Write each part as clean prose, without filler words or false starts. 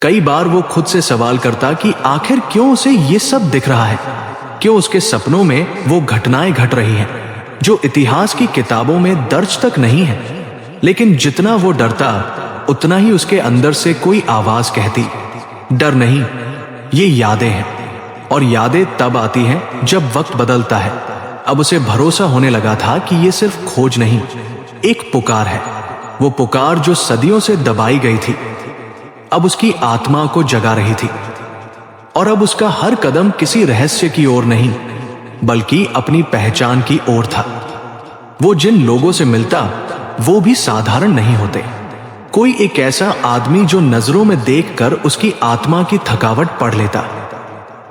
कई बार वो खुद से सवाल करता कि आखिर क्यों उसे ये सब दिख रहा है, क्यों उसके सपनों में वो घटनाएं घट रही हैं जो इतिहास की किताबों में दर्ज तक नहीं है। लेकिन जितना वो डरता उतना ही उसके अंदर से कोई आवाज कहती, डर नहीं, ये यादें हैं। और यादें तब आती हैं जब वक्त बदलता है। अब उसे भरोसा होने लगा था कि ये सिर्फ खोज नहीं, एक पुकार है। वो पुकार जो सदियों से दबाई गई थी अब उसकी आत्मा को जगा रही थी। और अब उसका हर कदम किसी रहस्य की ओर नहीं बल्कि अपनी पहचान की ओर था। वो जिन लोगों से मिलता वो भी साधारण नहीं होते। कोई एक ऐसा आदमी जो नजरों में देखकर उसकी आत्मा की थकावट पढ़ लेता।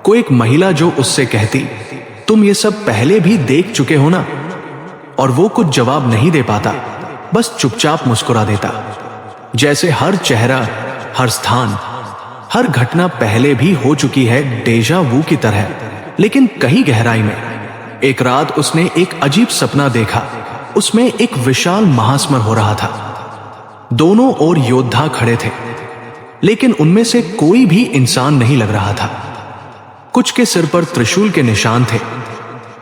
कोई एक महिला जो उससे कहती, तुम ये सब पहले भी देख चुके हो ना। और वो कुछ जवाब नहीं दे पाता, बस चुपचाप मुस्कुरा देता, जैसे हर चेहरा, हर स्थान, हर घटना पहले भी हो चुकी है, डेजा वू की तरह। लेकिन कहीं गहराई में एक रात उसने एक अजीब सपना देखा। उसमें एक विशाल महासमर हो रहा था। दोनों ओर योद्धा खड़े थे, लेकिन उनमें से कोई भी इंसान नहीं लग रहा था। कुछ के सिर पर त्रिशूल के निशान थे,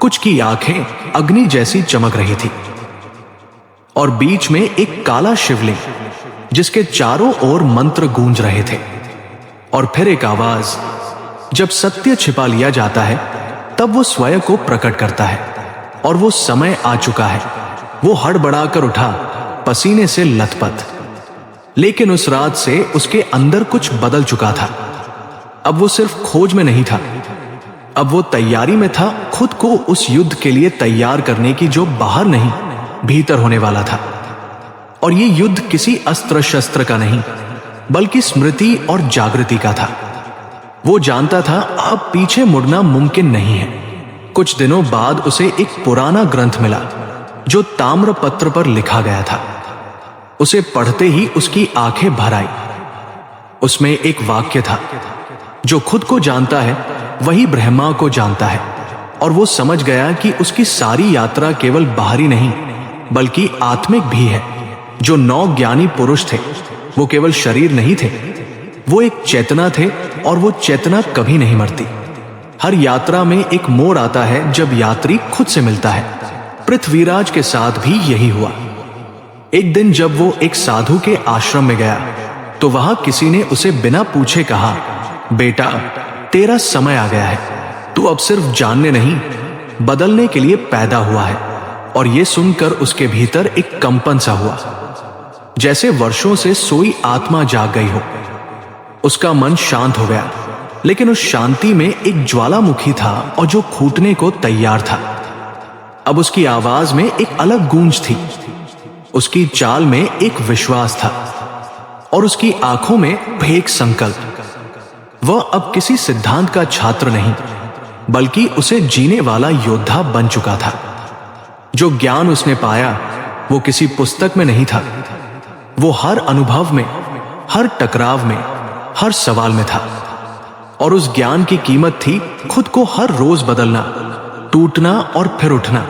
कुछ की आंखें अग्नि जैसी चमक रही थी, और बीच में एक काला शिवलिंग जिसके चारों ओर मंत्र गूंज रहे थे। और फिर एक आवाज, जब सत्य छिपा लिया जाता है तब वो स्वयं को प्रकट करता है। और वो समय आ चुका है। वो हड़बड़ाकर उठा, पसीने से लथपथ। लेकिन उस रात से उसके अंदर कुछ बदल चुका था। अब वो सिर्फ खोज में नहीं था, अब वो तैयारी में था, खुद को उस युद्ध के लिए तैयार करने की जो बाहर नहीं भीतर होने वाला था। और ये युद्ध किसी अस्त्र शस्त्र का नहीं बल्कि स्मृति और जागृति का था। वो जानता था अब पीछे मुड़ना मुमकिन नहीं है। कुछ दिनों बाद उसे एक पुराना ग्रंथ मिला जो ताम्रपत्र पर लिखा गया था। उसे पढ़ते ही उसकी आंखें भर आई। उसमें एक वाक्य था, जो खुद को जानता है वही ब्रह्मा को जानता है। और वो समझ गया कि उसकी सारी यात्रा केवल बाहरी नहीं बल्कि आत्मिक भी है। जो 9 ज्ञानी पुरुष थे वो केवल शरीर नहीं थे, वो एक चेतना थे, और वो चेतना कभी नहीं मरती। हर यात्रा में एक मोड़ आता है जब यात्री खुद से मिलता है। पृथ्वीराज के साथ भी यही हुआ। एक दिन जब वो एक साधु के आश्रम में गया तो वहां किसी ने उसे बिना पूछे कहा, बेटा तेरा समय आ गया है, तू अब सिर्फ जानने नहीं बदलने के लिए पैदा हुआ है। और ये सुनकर उसके भीतर एक कंपन सा हुआ, जैसे वर्षों से सोई आत्मा जाग गई हो। उसका मन शांत हो गया, लेकिन उस शांति में एक ज्वालामुखी था और जो फूटने को तैयार था। अब उसकी आवाज में एक अलग गूंज थी, उसकी चाल में एक विश्वास था, और उसकी आंखों में एक संकल्प। वह अब किसी सिद्धांत का छात्र नहीं बल्कि उसे जीने वाला योद्धा बन चुका था। जो ज्ञान उसने पाया वो किसी पुस्तक में नहीं था, वो हर अनुभव में, हर टकराव में, हर सवाल में था। और उस ज्ञान की कीमत थी खुद को हर रोज बदलना, टूटना और फिर उठना।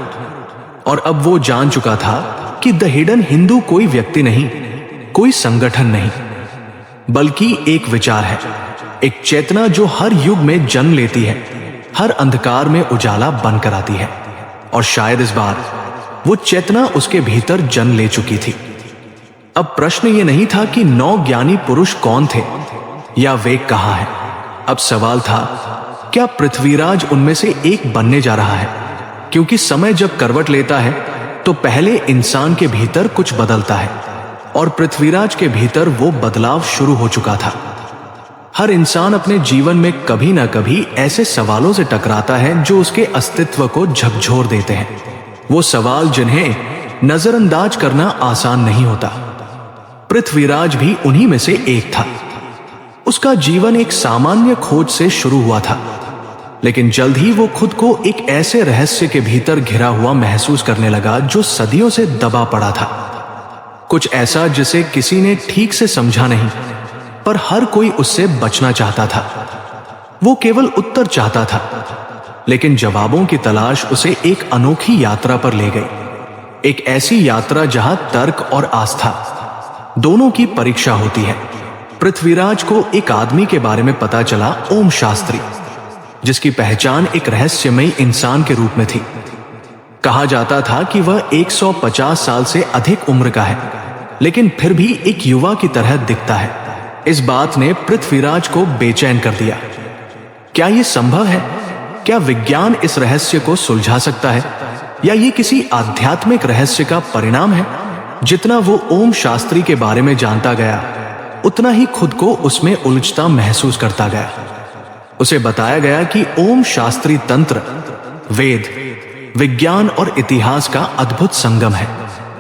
और अब वो जान चुका था कि द हिडन हिंदू कोई व्यक्ति नहीं, कोई संगठन नहीं, बल्कि एक विचार है, एक चेतना जो हर युग में जन्म लेती है, हर अंधकार में उजाला बनकर आती है। और शायद इस बार वो चेतना उसके भीतर जन्म ले चुकी थी। अब प्रश्न ये नहीं था कि 9 ज्ञानी पुरुष कौन थे या वे कहां है। अब सवाल था, क्या पृथ्वीराज उनमें से एक बनने जा रहा है? क्योंकि समय जब करवट लेता है तो पहले इंसान के भीतर कुछ बदलता है, और पृथ्वीराज के भीतर वो बदलाव शुरू हो चुका था। हर इंसान अपने जीवन में कभी ना कभी ऐसे सवालों से टकराता है जो उसके अस्तित्व को झकझोर देते हैं। वो सवाल जिन्हें नजरअंदाज करना आसान नहीं होता। पृथ्वीराज भी उन्हीं में से एक था। उसका जीवन एक सामान्य खोज से शुरू हुआ था, लेकिन जल्द ही वो खुद को एक ऐसे रहस्य के भीतर घिरा हुआ महसूस करने लगा जो सदियों से दबा पड़ा था। कुछ ऐसा जिसे किसी ने ठीक से समझा नहीं, पर हर कोई उससे बचना चाहता था। वो केवल उत्तर चाहता था, लेकिन जवाबों की तलाश उसे एक अनोखी यात्रा पर ले गई। एक ऐसी यात्रा जहां तर्क और आस्था दोनों की परीक्षा होती है। पृथ्वीराज को एक आदमी के बारे में पता चला, ओम शास्त्री, जिसकी पहचान एक रहस्यमयी इंसान के रूप में थी। कहा जाता था कि वह 150 साल से अधिक उम्र का है, लेकिन फिर भी एक युवा की तरह दिखता है। इस बात ने पृथ्वीराज को बेचैन कर दिया। क्या यह संभव है? क्या विज्ञान इस रहस्य को सुलझा सकता है, या ये किसी आध्यात्मिक रहस्य का परिणाम है? जितना वो ओम शास्त्री के बारे में जानता गया, उतना ही खुद को उसमें उलझता महसूस करता गया। उसे बताया गया कि ओम शास्त्री तंत्र, वेद, विज्ञान और इतिहास का अद्भुत संगम है।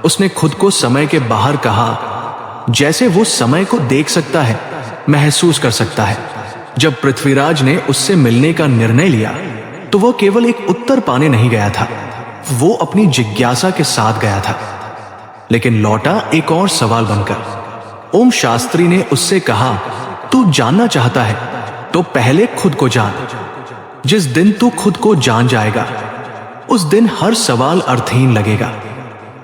उसने खुद को समय के बाहर कहा, जैसे वो समय को देख सकता है, महसूस कर सकता है। जब पृथ्वीराज ने उससे मिलने का निर्णय लिया, तो वो केवल एक उत्तर पाने नहीं गया था, वो अपनी जिज्ञासा के साथ गया था, लेकिन लौटा एक और सवाल बनकर। ओम शास्त्री ने उससे कहा, तू जानना चाहता है तो पहले खुद को जान। जिस दिन तू खुद को जान जाएगा, उस दिन हर सवाल अर्थहीन लगेगा।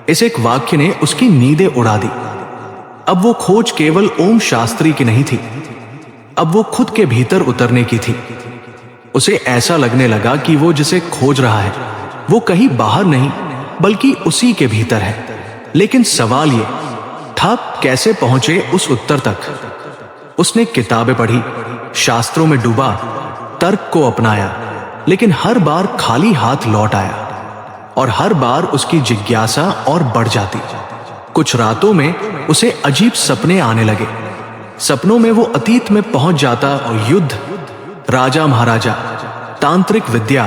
इस एक वाक्य ने उसकी नींदें उड़ा दी। अब वो खोज केवल ओम शास्त्री की नहीं थी, अब वो खुद के भीतर उतरने की थी। उसे ऐसा लगने लगा कि वो जिसे खोज रहा है, वो कहीं बाहर नहीं, बल्कि उसी के भीतर है। लेकिन सवाल ये था, कैसे पहुंचे उस उत्तर तक? उसने किताबें पढ़ी, शास्त्रों में डूबा, तर्क को अपनाया, लेकिन हर बार खाली हाथ लौट आया, और हर बार उसकी जिज्ञासा और बढ़ जाती। कुछ रातों में उसे अजीब सपने आने लगे। सपनों में वो अतीत में पहुंच जाता और युद्ध, राजा महाराजा, तांत्रिक विद्या,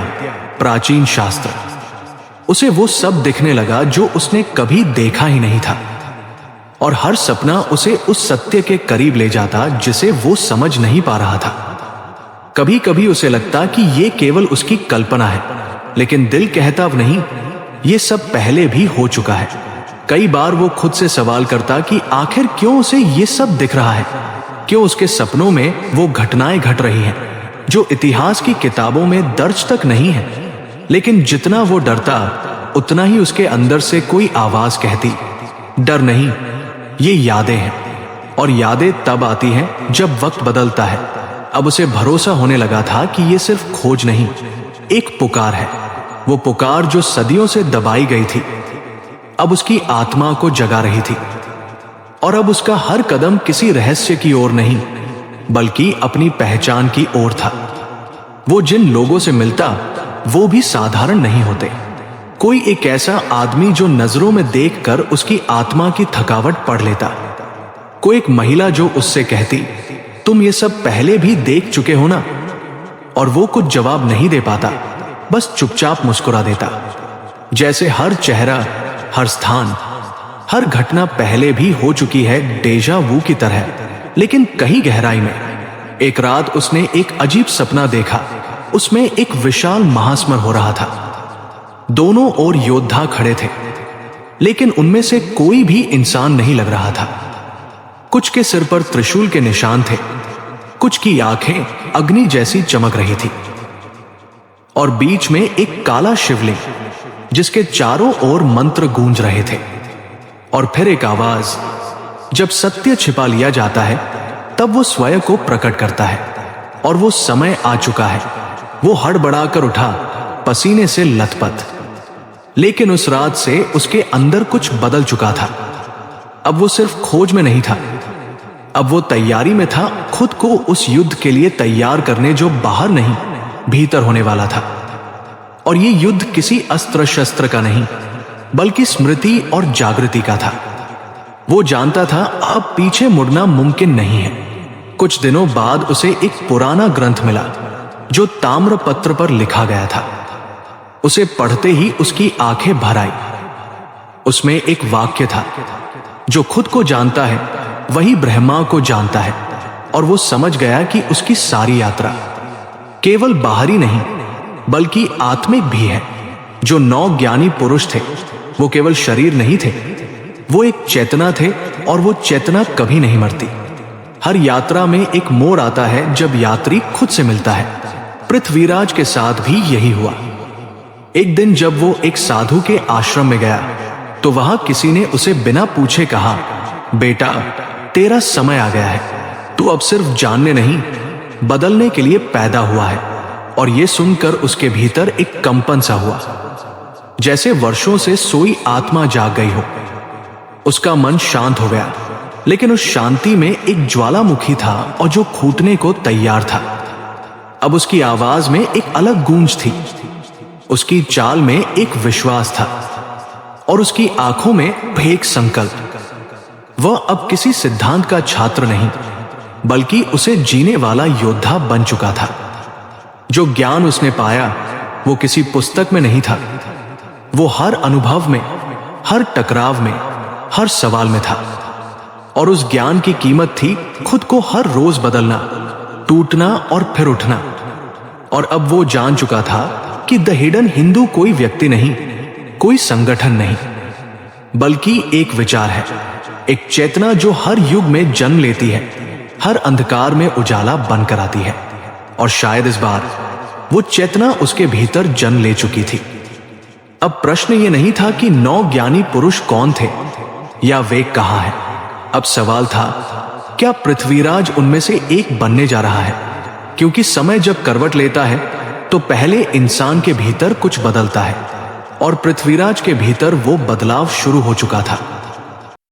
प्राचीन शास्त्र, उसे वो सब दिखने लगा जो उसने कभी देखा ही नहीं था। और हर सपना उसे उस सत्य के करीब ले जाता जिसे वो समझ नहीं पा रहा था। कभी कभी उसे लगता कि ये केवल उसकी कल्पना है, लेकिन दिल कहता नहीं, ये सब पहले भी हो चुका है। कई बार वो खुद से सवाल करता कि आखिर क्यों उसे ये सब दिख रहा है, क्यों उसके सपनों में वो घटनाएं घट रही हैं जो इतिहास की किताबों में दर्ज तक नहीं है। लेकिन जितना वो डरता, उतना ही उसके अंदर से कोई आवाज कहती, डर नहीं, ये यादें हैं। और यादें तब आती हैं जब वक्त बदलता है। अब उसे भरोसा होने लगा था कि ये सिर्फ खोज नहीं, एक पुकार है। वो पुकार जो सदियों से दबाई गई थी, अब उसकी आत्मा को जगा रही थी। और अब उसका हर कदम किसी रहस्य की ओर नहीं, बल्कि अपनी पहचान की ओर था। वो जिन लोगों से मिलता, वो भी साधारण नहीं होते। कोई एक ऐसा आदमी जो नजरों में देखकर उसकी आत्मा की थकावट पढ़ लेता। कोई एक महिला जो उससे कहती, तुम ये सब पहले भी देख चुके हो ना? और वो कुछ जवाब नहीं दे पाता, बस चुपचाप मुस्कुरा देता, जैसे हर चेहरा, हर स्थान, हर घटना पहले भी हो चुकी है, डेजा वू की तरह। लेकिन कहीं गहराई में एक रात उसने एक अजीब सपना देखा। उसमें एक विशाल महासमर हो रहा था। दोनों ओर योद्धा खड़े थे, लेकिन उनमें से कोई भी इंसान नहीं लग रहा था। कुछ के सिर पर त्रिशूल के निशान थे, कुछ की आंखें अग्नि जैसी चमक रही थी, और बीच में एक काला शिवलिंग जिसके चारों ओर मंत्र गूंज रहे थे। और फिर एक आवाज, जब सत्य छिपा लिया जाता है, तब वो स्वयं को प्रकट करता है, और वो समय आ चुका है। वो हड़बड़ाकर उठा, पसीने से लथपथ। लेकिन उस रात से उसके अंदर कुछ बदल चुका था। अब वो सिर्फ खोज में नहीं था, अब वो तैयारी में था, खुद को उस युद्ध के लिए तैयार करने जो बाहर नहीं, भीतर होने वाला था। और ये युद्ध किसी अस्त्र शस्त्र का नहीं, बल्कि स्मृति और जागृति का था। वो जानता था अब पीछे मुड़ना मुमकिन नहीं है। कुछ दिनों बाद उसे एक पुराना ग्रंथ मिला जो ताम्रपत्र पर लिखा गया था। उसे पढ़ते ही उसकी आंखें भर आई। उसमें एक वाक्य था, जो खुद को जानता है वही ब्रह्मा को जानता है। और वो समझ गया कि उसकी सारी यात्रा केवल बाहरी नहीं, बल्कि आत्मिक भी है। जो 9 ज्ञानी पुरुष थे, वो केवल शरीर नहीं थे, वो एक चेतना थे, और वो चेतना कभी नहीं मरती। हर यात्रा में एक मोड़ आता है जब यात्री खुद से मिलता है। पृथ्वीराज के साथ भी यही हुआ। एक दिन जब वो एक साधु के आश्रम में गया, तो वहां किसी ने उसे बिना पूछे कहा, बेटा, तेरा समय आ गया है, तू अब सिर्फ जानने नहीं, बदलने के लिए पैदा हुआ है। और यह सुनकर उसके भीतर एक कंपन सा हुआ, जैसे वर्षों से सोई आत्मा जाग गई हो। उसका मन शांत हो गया, लेकिन उस शांति में एक ज्वालामुखी था और जो फूटने को तैयार था। अब उसकी आवाज में एक अलग गूंज थी, उसकी चाल में एक विश्वास था और उसकी आंखों में एक संकल्प। वह अब किसी सिद्धांत का छात्र नहीं, बल्कि उसे जीने वाला योद्धा बन चुका था। जो ज्ञान उसने पाया वो किसी पुस्तक में नहीं था, वो हर अनुभव में, हर टकराव में, हर सवाल में था। और उस ज्ञान की कीमत थी खुद को हर रोज बदलना, टूटना और फिर उठना। और अब वो जान चुका था कि द हिडन हिंदू कोई व्यक्ति नहीं, कोई संगठन नहीं, बल्कि एक विचार है, एक चेतना जो हर युग में जन्म लेती है, हर अंधकार में उजाला बनकर आती है। और शायद इस बार वो चेतना उसके भीतर जन्म ले चुकी थी। अब प्रश्न ये नहीं था कि 9 ज्ञानी पुरुष कौन थे या वे कहां हैं। अब सवाल था, क्या पृथ्वीराज उनमें से एक बनने जा रहा है? क्योंकि समय जब करवट लेता है तो पहले इंसान के भीतर कुछ बदलता है, और पृथ्वीराज के भीतर वो बदलाव शुरू हो चुका था।